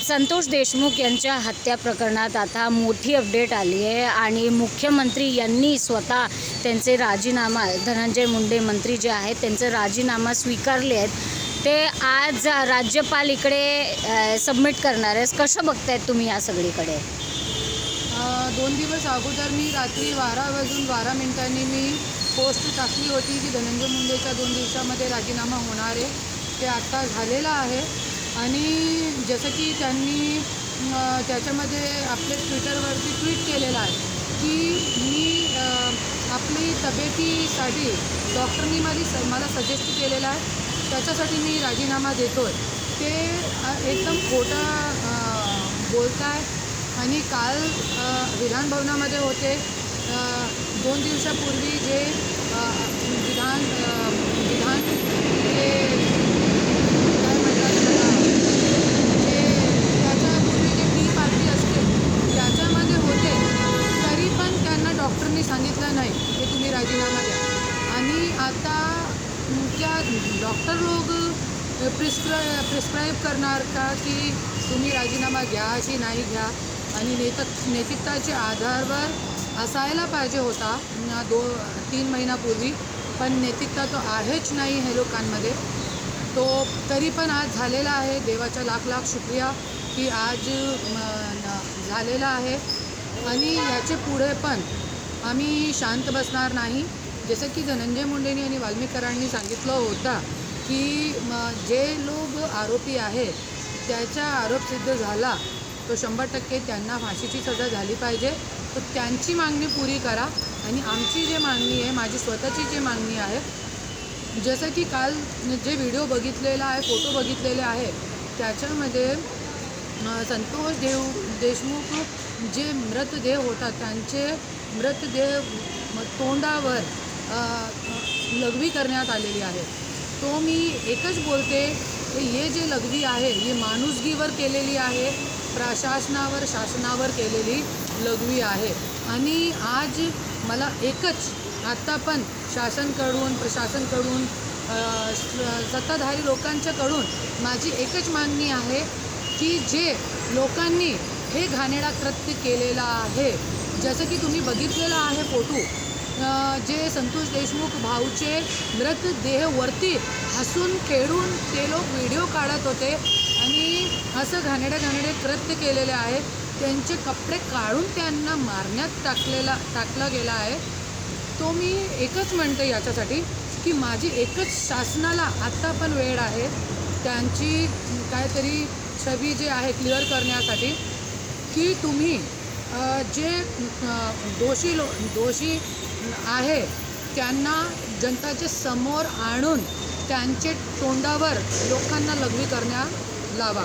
संतोष देशमुख यांच्या हत्या प्रकरणात आता मोठी अपडेट आली आहे आणि मुख्यमंत्री यांनी स्वतः त्यांचे राजीनामा, धनंजय मुंडे मंत्री जे आहेत त्यांचे राजीनामा स्वीकारले आहेत, ते आज राज्यपाल इकडे सबमिट करणार आहे. कसं बघतायत तुम्ही या सगळीकडे? 2 दिवस अगोदर मी रात्री 12:12 मी पोस्ट टाकली होती की धनंजय मुंडेच्या 2 दिवसामध्ये राजीनामा होणार आहे. ते आत्ता झालेलं आहे आणि जसं की त्यांनी त्याच्यामध्ये आपल्या ट्विटरवरती ट्विट केलेलं आहे की मी आपली तब्येतीसाठी डॉक्टरनी मला सजेस्ट केलेलं आहे, त्याच्यासाठी मी राजीनामा देतो आहे. ते एकदम खोटं बोलत आहे. आणि काल विधानभवनामध्ये होते. 2 दिवसापूर्वी जे विधान जे काय म्हणतात त्याला, जे त्याच्यापूर्वी जे टी पार्टी असते त्याच्यामध्ये होते, तरी पण त्यांना डॉक्टरनी सांगितलं नाही की तुम्ही राजीनामा द्या. आणि आता त्या डॉक्टर लोक प्रिस्क्राईब करणार का की तुम्ही राजीनामा घ्या की नाही घ्या. आणि नैतिकताच्या आधारावर असायला पाहिजे होता 3 महिन्यापूर्वी, पण नैतिकता तो आहेच नाही हे लोकांमध्ये. तो तरी पण आज झालेला आहे. देवाचा लाख लाख शुक्रिया की आज झालेला आहे. आणि याचे पुढे पण आम्ही शांत बसणार नाही. जसं की धनंजय मुंडेंनी आणि वाल्मिकरांनी सांगितलं होतं की जे लोक आरोपी आहेत त्याचा आरोप सिद्ध झाला तो 100% त्यांना फाशीची सजा झाली पाहिजे. तर त्यांची मागणी पुरी करा. आणि आमची जे मागणी आहे, माझी स्वतःची जी मागणी आहे, जसं की काल जे व्हिडिओ बघितलेला आहे, फोटो बघितलेले आहे, त्याच्यामध्ये संतोष देशमुख जे मृतदेह होता त्यांचे मृतदेह तोंडावर लघवी करण्यात आलेली आहे. तो मी एकच बोलते की हे जे लघवी आहे ही माणुसकीवर केलेली आहे, प्रशासनावर शासनावर केलेली लघवी आहे. आणि आज मला एकच आत्ता पण प्रशासनकडून सत्ताधारी लोकांच्याकडून माझी एकच मागणी आहे की जे लोकांनी हे घाणेरडा कृत्य केलेलं आहे, जसं की तुम्ही बघितलेलं आहे फोटो, जे संतोष देशमुख भाऊचे मृतदेहावरती हसून खेळून ते लोक व्हिडिओ काढत होते आणि असं घाणेरडे कृत्य केलेले आहे. त्यांचे कपडे काढून त्यांना मारण्यात टाकला गेला आहे. तो मी एकच म्हणते याच्यासाठी की माझी एकच शासनाला आत्ता पण वेळ आहे त्यांची काहीतरी छबी जे आहे क्लिअर करण्यासाठी की तुम्ही जे दोषी आहे त्यांना जनताच्या समोर आणून त्यांचे तोंडावर लोकांना लघवी करण्यात लावा.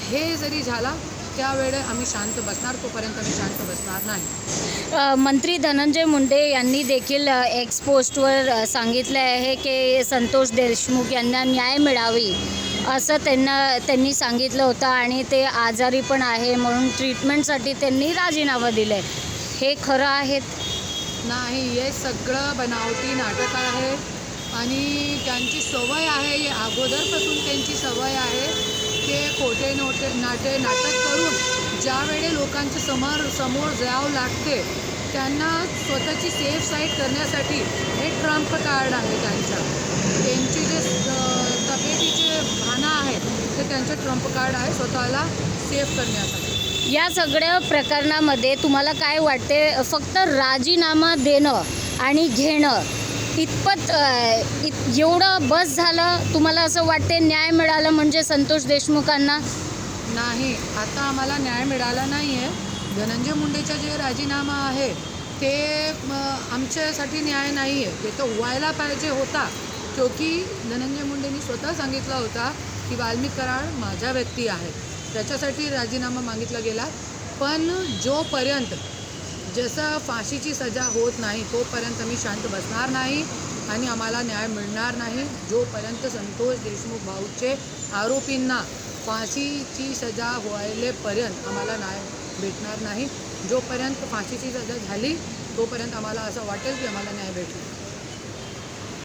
हे जरी झाला त्यावेळे आम्ही शांत बसणार, तोपर्यंत आम्ही शांत बसणार नाही. मंत्री धनंजय मुंडे यांनी देखील एक्स पोस्टवर सांगितले आहे की संतोष देशमुख यांना न्याय मिळावी असं त्यांनी सांगितलं होतं आणि ते आजारी पण आहे म्हणून ट्रीटमेंटसाठी त्यांनी राजीनामा दिला आहे. हे खरं आहे? नाही, हे सगळं बनावटी नाटक आहे आणि त्यांची सवय आहे, हे अगोदरपासून त्यांची सवय आहे की खोटे नाटक करून ज्यावेळे लोकांच्या समोर जावं लागते त्यांना स्वतःची सेफ साईड करण्यासाठी हे ट्रम्प कार्ड आहे त्यांची जे तब्येतीचे भावना आहेत ते त्यांचे ट्रम्प कार्ड आहे स्वतःला सेफ करण्यासाठी. या सगळ्या प्रकरणामध्ये तुम्हाला काय वाटते? फक्त राजीनामा देणं आणि घेणं इतपत एवढं बस झालं? तुम्हाला असं वाटते न्याय मिळालं म्हणजे संतोष देशमुखांना? नाही, आता आम्हाला न्याय मिळाला नाही आहे. धनंजय मुंडेचा जे राजीनामा आहे ते आमच्यासाठी न्याय नाही आहे. ते तर व्हायला पाहिजे होता, क्योंकि धनंजय मुंडेंनी स्वतः सांगितलं होता की वाल्मिक कराड माझा व्यक्ती आहे, त्याच्यासाठी राजीनामा मागितला गेला. पण जोपर्यंत जसं फाशीची सजा होत नाही तोपर्यंत आम्ही शांत बसणार नाही आणि आम्हाला न्याय मिळणार नाही. जोपर्यंत संतोष देशमुख भाऊचे आरोपींना फाशीची सजा व्हायलेपर्यंत आम्हाला न्याय भेटणार नाही. जोपर्यंत फाशीची सजा झाली तोपर्यंत आम्हाला असं वाटेल की आम्हाला न्याय भेटला.